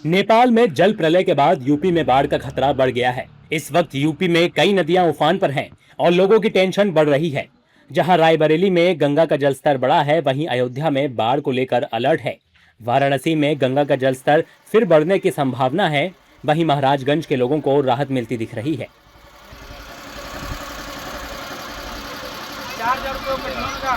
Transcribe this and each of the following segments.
नेपाल में जल प्रलय के बाद यूपी में बाढ़ का खतरा बढ़ गया है। इस वक्त यूपी में कई नदियां उफान पर हैं और लोगों की टेंशन बढ़ रही है। जहां रायबरेली में गंगा का जलस्तर बढ़ा है, वहीं अयोध्या में बाढ़ को लेकर अलर्ट है। वाराणसी में गंगा का जलस्तर फिर बढ़ने की संभावना है। वहीं महाराजगंज के लोगों को राहत मिलती दिख रही है। 4,000 रुपये ऊपर का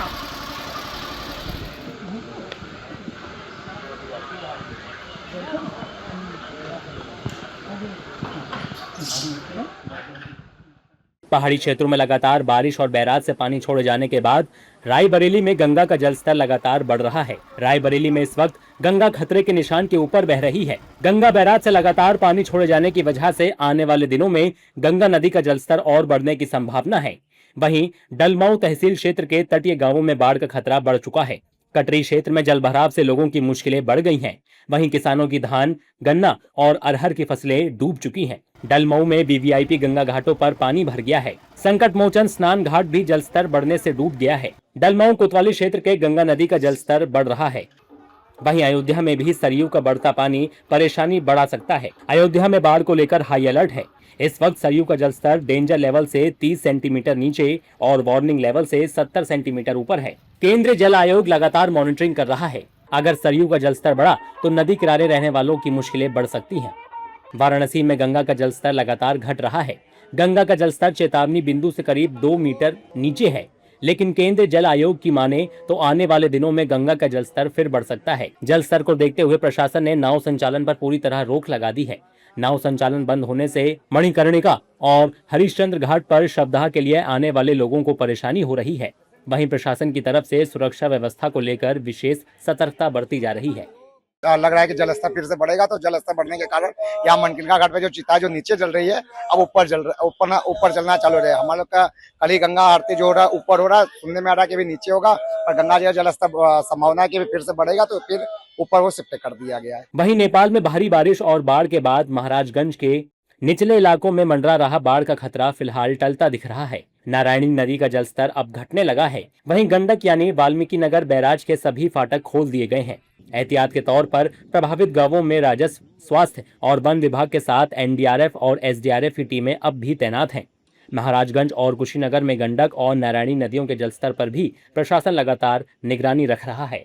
पहाड़ी क्षेत्रों में लगातार बारिश और बैराज से पानी छोड़े जाने के बाद रायबरेली में गंगा का जलस्तर लगातार बढ़ रहा है। रायबरेली में इस वक्त गंगा खतरे के निशान के ऊपर बह रही है। गंगा बैराज से लगातार पानी छोड़े जाने की वजह से आने वाले दिनों में गंगा नदी का जलस्तर और बढ़ने की संभावना है। वहीं डलमऊ तहसील क्षेत्र के तटीय गांवों में बाढ़ का खतरा बढ़ चुका है। कटरी क्षेत्र में जलभराव से लोगों की मुश्किलें बढ़ गई हैं। वहीं किसानों की धान, गन्ना और अरहर की फसलें डूब चुकी हैं। डलमऊ में वीवीआईपी गंगा घाटों पर पानी भर गया है। संकट मोचन स्नान घाट भी जलस्तर बढ़ने से डूब गया है। डलमऊ कोतवाली क्षेत्र के गंगा नदी का जलस्तर बढ़ रहा है। वहीं अयोध्या में भी सरयू का बढ़ता पानी परेशानी बढ़ा सकता है। अयोध्या में बाढ़ को लेकर हाई अलर्ट है। इस वक्त सरयू का जलस्तर डेंजर लेवल से 30 सेंटीमीटर नीचे और वार्निंग लेवल से 70 सेंटीमीटर ऊपर है। केंद्रीय जल आयोग लगातार मॉनिटरिंग कर रहा है। अगर सरयू का जलस्तर बढ़ा तो नदी किनारे रहने वालों की मुश्किलें बढ़ सकती हैं। वाराणसी में गंगा का जलस्तर लगातार घट रहा है। गंगा का जलस्तर चेतावनी बिंदु से करीब 2 मीटर नीचे है, लेकिन केंद्रीय जल आयोग की माने तो आने वाले दिनों में गंगा का जलस्तर फिर बढ़ सकता है। जल स्तर को देखते हुए प्रशासन ने नाव संचालन पर पूरी तरह रोक लगा दी है। नाव संचालन बंद होने से मणिकर्णिका और हरिश्चंद्र घाट पर शवदाह के लिए आने वाले लोगों को परेशानी हो रही है। वहीं प्रशासन की तरफ से सुरक्षा व्यवस्था को लेकर विशेष सतर्कता बरती जा रही है। लग रहा है कि जलस्तर फिर से बढ़ेगा, तो जलस्तर बढ़ने के कारण यहाँ मनकिनका घाट पे जो चिता जो नीचे जल रही है, अब ऊपर चलना चालू रहे। हमारे लोग का कल ही गंगा आरती जो हो रहा है ऊपर हो रहा है, सुनने में आ रहा है कि भी नीचे होगा, और गंगा जी का जलस्तर संभावना है कि फिर से बढ़ेगा, तो फिर ऊपर वो शिफ्ट कर दिया गया है। वहीं नेपाल में भारी बारिश और बाढ़ के बाद महाराजगंज के निचले इलाकों में मंडरा रहा बाढ़ का खतरा फिलहाल टलता दिख रहा है। नारायणी नदी का जलस्तर अब घटने लगा है। वहीं गंडक यानी वाल्मीकि नगर बैराज के सभी फाटक खोल दिए गए हैं। एहतियात के तौर पर प्रभावित गांवों में राजस्व, स्वास्थ्य और वन विभाग के साथ एनडीआरएफ और एसडीआरएफ की टीमें अब भी तैनात हैं। महाराजगंज और कुशीनगर में गंडक और नारायणी नदियों के जलस्तर पर भी प्रशासन लगातार निगरानी रख रहा है।